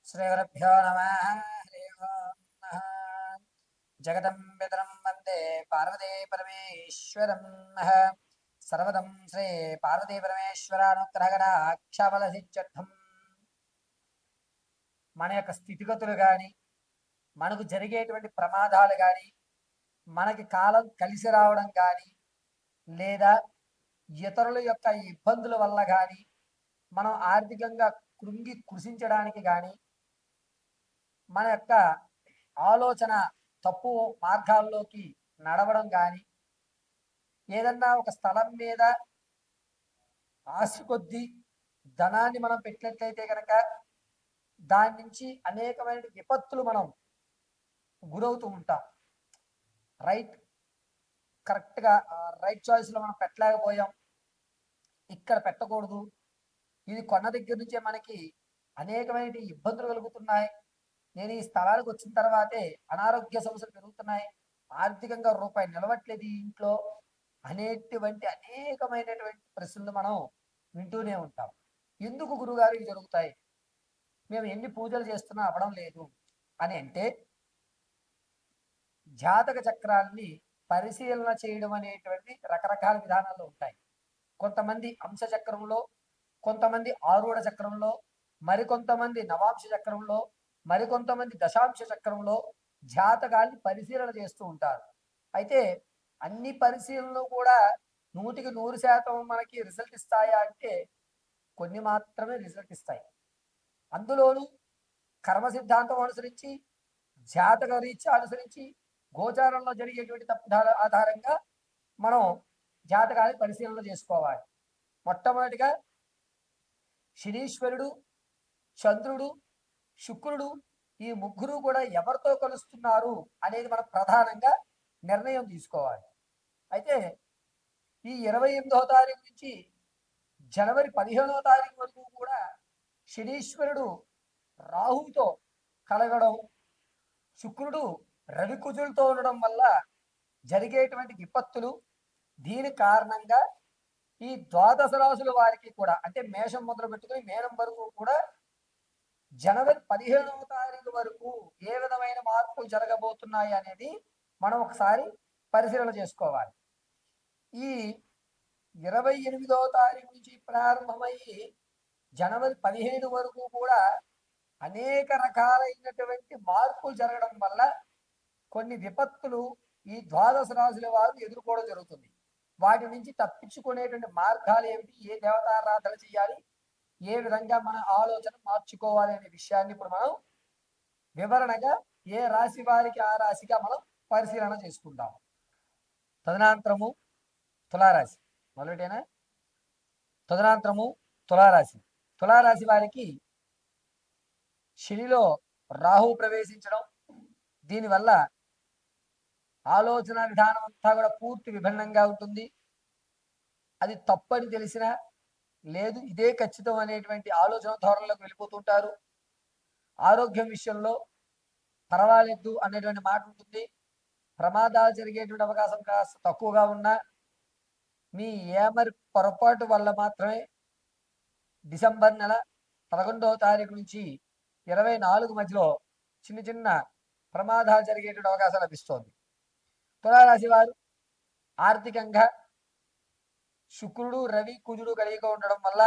श्रीगुरुभ्यो नमः। हरि ओम् नमः। जगतं पितरं वन्दे पार्वती परमेश्वरं नः। सर्वदं श्री पार्वती పరమేశ్వరానుగ్రహగణాక్షబలసిద్ధ్యర్థం మన యొక్క స్థితిగతులు కానీ, మనకు జరిగేటువంటి ప్రమాదాలు కానీ, మనకి కాలం కలిసి రావడం కానీ, లేదా ఇతరుల యొక్క ఇబ్బందుల వల్ల కానీ, మనం ఆర్థికంగా కృంగి కృషించడానికి కానీ, మన యొక్క ఆలోచన తప్పు మార్గాల్లోకి నడవడం కానీ, ఏదన్నా ఒక స్థలం మీద ఆశ కొద్దీ ధనాన్ని మనం పెట్టినట్లయితే కనుక దాని నుంచి అనేకమైన విపత్తులు మనం గురవుతూ ఉంటాం. కరెక్ట్గా రైట్ చాయిస్లో మనం పెట్టలేకపోయాం, ఇక్కడ పెట్టకూడదు, ఇది కొన్న దగ్గర నుంచే మనకి అనేకమైన ఇబ్బందులు కలుగుతున్నాయి, నేను ఈ స్థలానికి వచ్చిన తర్వాతే అనారోగ్య సమస్యలు పెరుగుతున్నాయి, ఆర్థికంగా రూపాయి నిలవట్లేదు ఈ ఇంట్లో అనేటువంటి అనేకమైనటువంటి ప్రశ్నలు మనం వింటూనే ఉంటాం. ఎందుకు గురుగారు ఇవి జరుగుతాయి, మేము ఎన్ని పూజలు చేస్తున్నా అవ్వడం లేదు అని అంటే, జాతక చక్రాల్ని పరిశీలన చేయడం అనేటువంటి రకరకాల విధానాలు ఉంటాయి. కొంతమంది అంశ చక్రంలో, కొంతమంది ఆరూఢ చక్రంలో, మరికొంతమంది నవాంశ చక్రంలో, మరికొంతమంది దశాంశ చక్రంలో జాతకాల్ని పరిశీలన చేస్తూ ఉంటారు. అయితే అన్ని పరిశీలనలు కూడా 100% మనకి రిజల్ట్ ఇస్తాయా అంటే కొన్ని మాత్రమే రిజల్ట్ ఇస్తాయి. అందులోనూ కర్మ సిద్ధాంతం అనుసరించి, జాతక రీత్యా అనుసరించి, గోచారంలో జరిగేటువంటి తప్పుదాల ఆధారంగా మనం జాతకాన్ని పరిశీలన చేసుకోవాలి. మొట్టమొదటిగా శనీశ్వరుడు, చంద్రుడు, శుక్రుడు ఈ ముగ్గురు కూడా ఎవరితో కలుస్తున్నారు అనేది మనం ప్రధానంగా నిర్ణయం తీసుకోవాలి. అయితే ఈ 28వ తారీఖు నుంచి జనవరి 15వ తారీఖు వరకు కూడా శనీశ్వరుడు రాహుతో కలగడం, శుక్రుడు రవికుజులతో ఉండడం వల్ల జరిగేటువంటి విపత్తులు, దీని కారణంగా ఈ ద్వాదశ రాశుల వారికి కూడా, అంటే మేషం మొదలు పెట్టుకుని మేనం వరకు కూడా జనవరి 15వ తారీఖు వరకు ఏ విధమైన మార్పులు జరగబోతున్నాయి అనేది మనం ఒకసారి పరిశీలన చేసుకోవాలి. ఈ 28వ తారీఖు నుంచి ప్రారంభమయ్యి జనవరి 15 వరకు కూడా అనేక రకాలైనటువంటి మార్పులు జరగడం వల్ల కొన్ని విపత్తులు ఈ ద్వాదశ రాశుల వారు ఎదుర్కోవడం జరుగుతుంది. వాటి నుంచి తప్పించుకునేటువంటి మార్గాలు ఏమిటి, ఏ దేవతారాధన చేయాలి, ఏ విధంగా మన ఆలోచన మార్చుకోవాలి అనే విషయాన్ని ఇప్పుడు మనం వివరణగా ఏ రాశి వారికి ఆ రాశిగా మనం పరిశీలన చేసుకుందాం. తదనంతరము తులారాశి మొదలెటేనా. తదనంతరము తులారాశి. తులారాశి వారికి శనిలో రాహు ప్రవేశించడం, దీనివల్ల ఆలోచన విధానం అంతా కూడా పూర్తి విభిన్నంగా ఉంటుంది. అది తప్పని తెలిసినా లేదు, ఇదే ఖచ్చితం అనేటువంటి ఆలోచన ధోరణిలోకి వెళ్ళిపోతుంటారు. ఆరోగ్యం విషయంలో పర్వాలేదు అనేటువంటి మాట ఉంటుంది. ప్రమాదాలు జరిగేటువంటి అవకాశం కాస్త తక్కువగా ఉన్నా మీ ఏమరి పొరపాటు వల్ల మాత్రమే డిసెంబర్ నెల 11వ తారీఖు నుంచి 24 మధ్యలో చిన్న చిన్న ప్రమాదాలు జరిగేటువంటి అవకాశం లభిస్తోంది. తులారాశి వారు ఆర్థికంగా శుక్రుడు రవి కుజుడు కలిగి ఉండడం వల్ల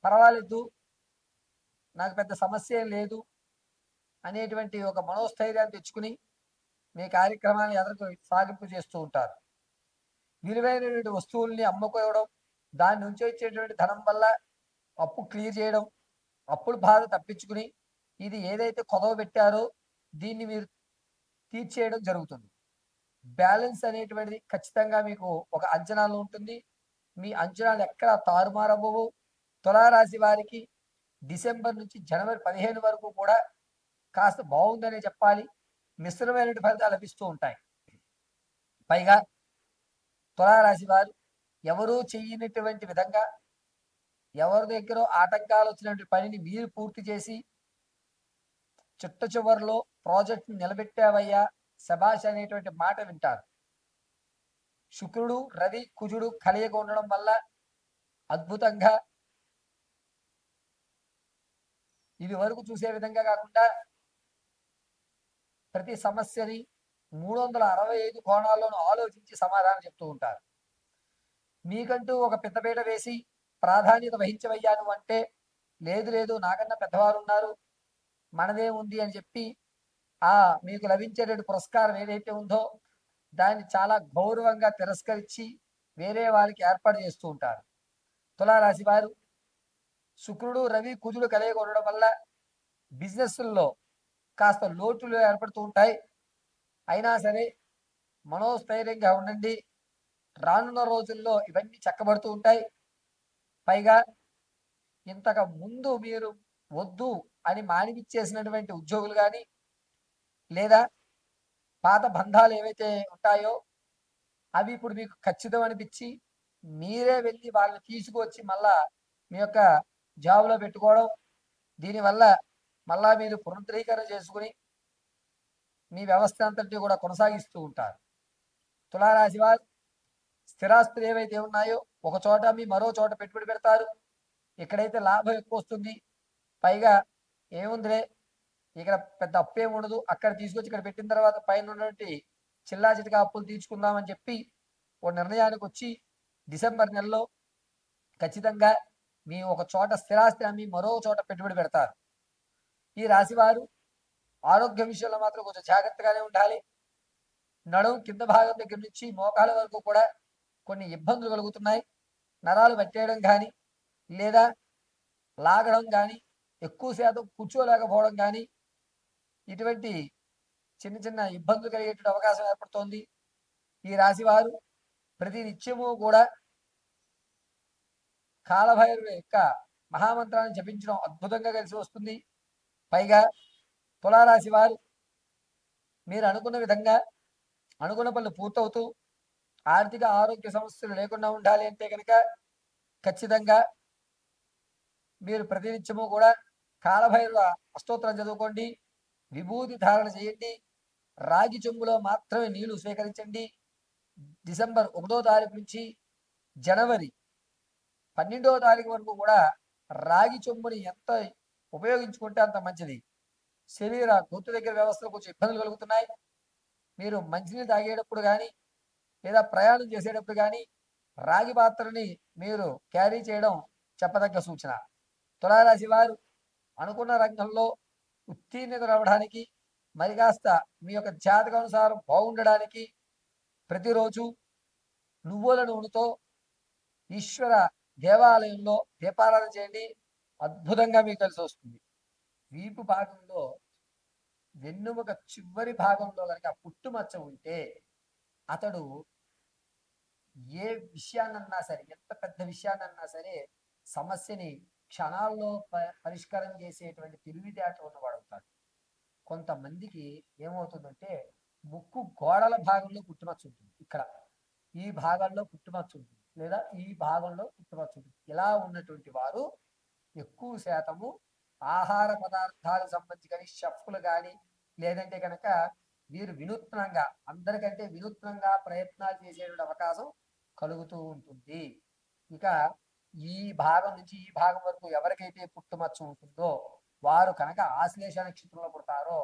పర్వాలేదు, నాకు పెద్ద సమస్య లేదు అనేటువంటి ఒక మనోస్థైర్యాన్ని తెచ్చుకుని మీ కార్యక్రమాన్ని ఎదురు సాగింపు చేస్తూ ఉంటారు. విలువైనటువంటి వస్తువుల్ని అమ్ముకోవడం, దాని నుంచి వచ్చేటువంటి ధనం వల్ల అప్పు క్లియర్ చేయడం, అప్పుల బాధ తప్పించుకుని ఇది ఏదైతే కొదవ పెట్టారో దీన్ని మీరు తీర్చేయడం జరుగుతుంది. బ్యాలెన్స్ అనేటువంటిది ఖచ్చితంగా మీకు ఒక అంచనాలో ఉంటుంది. మీ అంచనాలు ఎక్కడ తారుమారవ్వవు. తులారాశి వారికి డిసెంబర్ నుంచి జనవరి 15 వరకు కూడా కాస్త బాగుందనే చెప్పాలి. మిశ్రమైన ఫలితాలు లభిస్తూ ఉంటాయి. పైగా తులారాశి వారు ఎవరూ చెయ్యనటువంటి విధంగా, ఎవరి దగ్గర ఆటంకాలు వచ్చినటువంటి పనిని మీరు పూర్తి చేసి చిట్ట చివరిలో ప్రాజెక్ట్ నిలబెట్టావయ్యా శబాష్ అనేటువంటి మాట వింటారు. శుక్రుడు రవి కుజుడు కలయిక ఉండడం వల్ల అద్భుతంగా ఇది వరకు చూసే విధంగా కాకుండా ప్రతి సమస్యని 365 కోణాల్లోనూ ఆలోచించి సమాధానం చెప్తూ ఉంటారు. మీకంటూ ఒక పెద్దపీట వేసి ప్రాధాన్యత వహించవయ్యా నువ్వు అంటే, లేదు లేదు నాకన్నా పెద్దవారు ఉన్నారు, మనదే ఉంది అని చెప్పి ఆ మీకు లభించేటువంటి పురస్కారం ఏదైతే ఉందో దాన్ని చాలా గౌరవంగా తిరస్కరించి వేరే వాళ్ళకి ఏర్పాటు చేస్తూ ఉంటారు. తులారాశి వారు శుక్రుడు రవి కుజుడు కలయిక ఉండడం వల్ల బిజినెస్ల్లో కాస్త లోటులు ఏర్పడుతూ ఉంటాయి. అయినా సరే మనోస్థైర్యంగా ఉండండి. రానున్న రోజుల్లో ఇవన్నీ చక్కబడుతూ ఉంటాయి. పైగా ఇంతకు ముందు మీరు వద్దు అని మానిపిచ్చేసినటువంటి ఉద్యోగులు కానీ లేదా పాత బంధాలు ఏవైతే ఉంటాయో అవి ఇప్పుడు మీకు ఖచ్చితం అనిపించి మీరే వెళ్ళి వాళ్ళని తీసుకువచ్చి మళ్ళా మీ యొక్క జాబ్లో పెట్టుకోవడం, దీనివల్ల మళ్ళా మీరు పునరుద్ధరీకరణ చేసుకుని మీ వ్యవస్థ అంతటి కూడా కొనసాగిస్తూ ఉంటారు. తులారాశి వారు స్థిరాస్తులు ఏవైతే ఉన్నాయో ఒక చోట మీ మరో చోట పెట్టుబడి పెడతారు. ఇక్కడైతే లాభం ఎక్కువ వస్తుంది. పైగా ఏముందిలే ఇక్కడ పెద్ద అప్పు ఏమి ఉండదు, అక్కడ తీసుకొచ్చి ఇక్కడ పెట్టిన తర్వాత పైన ఉన్నటువంటి చిల్లా చిటికా అప్పులు తీర్చుకుందామని చెప్పి ఓ నిర్ణయానికి వచ్చి డిసెంబర్ నెలలో ఖచ్చితంగా మీ ఒక చోట స్థిరాస్తి అమ్మి మరో చోట పెట్టుబడి పెడతారు. ఈ రాశివారు ఆరోగ్య విషయంలో మాత్రం కొంచెం జాగ్రత్తగానే ఉండాలి. నడుము కింద భాగం దగ్గర నుంచి మోకాల వరకు కూడా కొన్ని ఇబ్బందులు కలుగుతున్నాయి. నరాలు పట్టేయడం కానీ లేదా లాగడం కానీ, ఎక్కువ శాతం కూర్చోలేకపోవడం కానీ, ఇటువంటి చిన్న చిన్న ఇబ్బందులు కలిగేటువంటి అవకాశం ఏర్పడుతోంది. ఈ రాశి వారు ప్రతి నిత్యము కూడా కాలభైరవుడి యొక్క మహామంత్రాన్ని జపించడం అద్భుతంగా కలిసి వస్తుంది. పైగా తులారాశి వారు మీరు అనుకున్న విధంగా అనుకున్న పనులు పూర్తవుతూ ఆర్థిక ఆరోగ్య సమస్యలు లేకుండా ఉండాలి అంటే కనుక ఖచ్చితంగా మీరు ప్రతినిత్యము కూడా కాలభైరవ అష్టోత్తరం చదువుకోండి, విభూతి ధారణ చేయండి, రాగి చెంబులో మాత్రమే నీళ్లు స్వీకరించండి. డిసెంబర్ 1వ తారీఖు నుంచి జనవరి 12వ తారీఖు వరకు కూడా రాగి చెంబుని ఎంత ఉపయోగించుకుంటే అంత మంచిది. శరీర గుర్తు దగ్గర వ్యవస్థలో కొంచెం ఇబ్బందులు కలుగుతున్నాయి. మీరు మంచినీళ్ళు తాగేటప్పుడు కానీ లేదా ప్రయాణం చేసేటప్పుడు కానీ రాగి పాత్రని మీరు క్యారీ చేయడం చెప్పదగ్గ సూచన. తులారాశి వారు అనుకున్న రంగంలో ఉత్తీర్ణత రావడానికి మరి కాస్త మీ యొక్క జాతకానుసారం బాగుండడానికి ప్రతిరోజు నువ్వుల నూనెతో ఈశ్వర దేవాలయంలో దీపారాధన చేయండి, అద్భుతంగా మీకు కలిసి వస్తుంది. వీపు భాగంలో వెన్నుముక చివరి భాగంలో కనుక పుట్టుమచ్చ ఉంటే అతడు ఏ విషయాన్నన్నా సరే, ఎంత పెద్ద విషయాన్నన్నా సరే సమస్యని క్షణాల్లో పరిష్కారం చేసేటువంటి తెలివితేటలు ఉన్నవాడు అవుతాడు. కొంతమందికి ఏమవుతుందంటే ముక్కు గోడల భాగంలో పుట్టుమచ్చ ఉంటుంది, ఇక్కడ ఈ భాగంలో పుట్టుమచ్చ ఉంటుంది లేదా ఈ భాగంలో పుట్టుమచ్చ ఉంటుంది. ఇలా ఉన్నటువంటి వారు ఎక్కువ శాతము ఆహార పదార్థాలకు సంబంధించి కానీ షెఫ్లు కానీ లేదంటే కనుక వీరు వినూత్నంగా అందరికంటే వినూత్నంగా ప్రయత్నాలు చేసేటువంటి అవకాశం కలుగుతూ ఉంటుంది. ఇక ఈ భాగం నుంచి ఈ భాగం వరకు ఎవరికైతే పుట్టుమచ్చ ఉంటుందో వారు కనుక ఆశ్లేష నక్షత్రంలో పుడతారో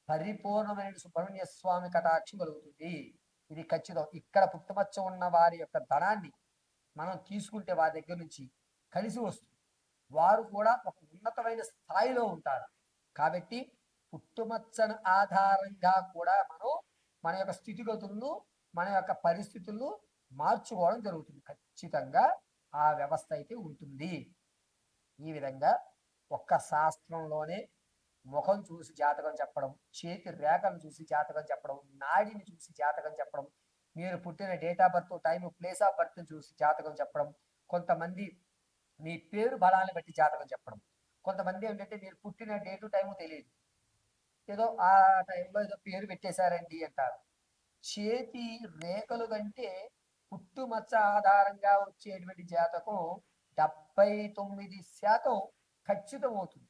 పరిపూర్ణమైన సుబ్రహ్మణ్య స్వామి కటాక్షం కలుగుతుంది. ఇది ఖచ్చితం. ఇక్కడ పుట్టుమచ్చ ఉన్న వారి యొక్క ధనాన్ని మనం తీసుకుంటే వారి దగ్గర నుంచి కలిసి వస్తుంది. వారు కూడా ఒక ఉన్నతమైన స్థాయిలో ఉంటారు. కాబట్టి పుట్టుమచ్చను ఆధారంగా కూడా మనం మన యొక్క స్థితిగతులను మన యొక్క పరిస్థితులను మార్చుకోవడం జరుగుతుంది. ఖచ్చితంగా ఆ వ్యవస్థ అయితే ఉంటుంది. ఈ విధంగా ఒక్క శాస్త్రంలోనే ముఖం చూసి జాతకం చెప్పడం, చేతి రేఖను చూసి జాతకం చెప్పడం, నాడిని చూసి జాతకం చెప్పడం, మీరు పుట్టిన date of birth, time, place of birth చూసి జాతకం చెప్పడం, కొంతమంది మీ పేరు బలాన్ని బట్టి జాతకం చెప్పడం, కొంతమంది ఏంటంటే మీరు పుట్టిన డేటు టైము తెలియదు, ఏదో ఆ టైంలో ఏదో పేరు పెట్టేశారండి అంటారు. చేతి రేఖలు కంటే పుట్టుమచ్చ ఆధారంగా వచ్చేటువంటి జాతకం 79% ఖచ్చితం అవుతుంది.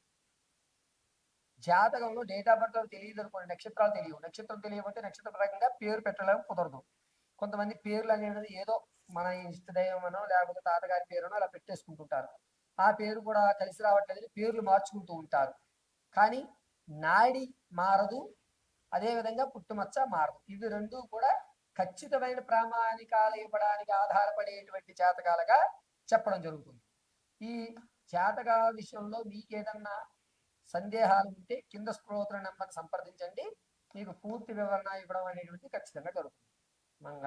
జాతకంలో డేట్ ఆఫ్ బర్త్ తెలియదు అనుకోండి, నక్షత్రాలు తెలియవు, నక్షత్రం తెలియకపోతే నక్షత్ర ప్రకారంగా పేరు పెట్టడం కుదరదు. కొంతమంది పేర్లు అనేది ఏదో మన ఇష్టదైవమనో లేకపోతే తాతగారి పేరునో అలా పెట్టేసుకుంటుంటారు. ఆ పేరు కూడా కలిసి రావట్లేదు, పేర్లు మార్చుకుంటూ ఉంటారు. కానీ నాడి మారదు, అదేవిధంగా పుట్టుమచ్చ మారదు. ఇవి రెండు కూడా ఖచ్చితమైన ప్రామాణికాలు ఇవ్వడానికి ఆధారపడేటువంటి జాతకాలుగా చెప్పడం జరుగుతుంది. ఈ జాతక విషయంలో మీకేదన్నా సందేహాలు ఉంటే కింద స్క్రోల్ నెంబర్ సంప్రదించండి, మీకు పూర్తి వివరణ ఇవ్వడం అనేటువంటిది ఖచ్చితంగా జరుగుతుంది. మంగళ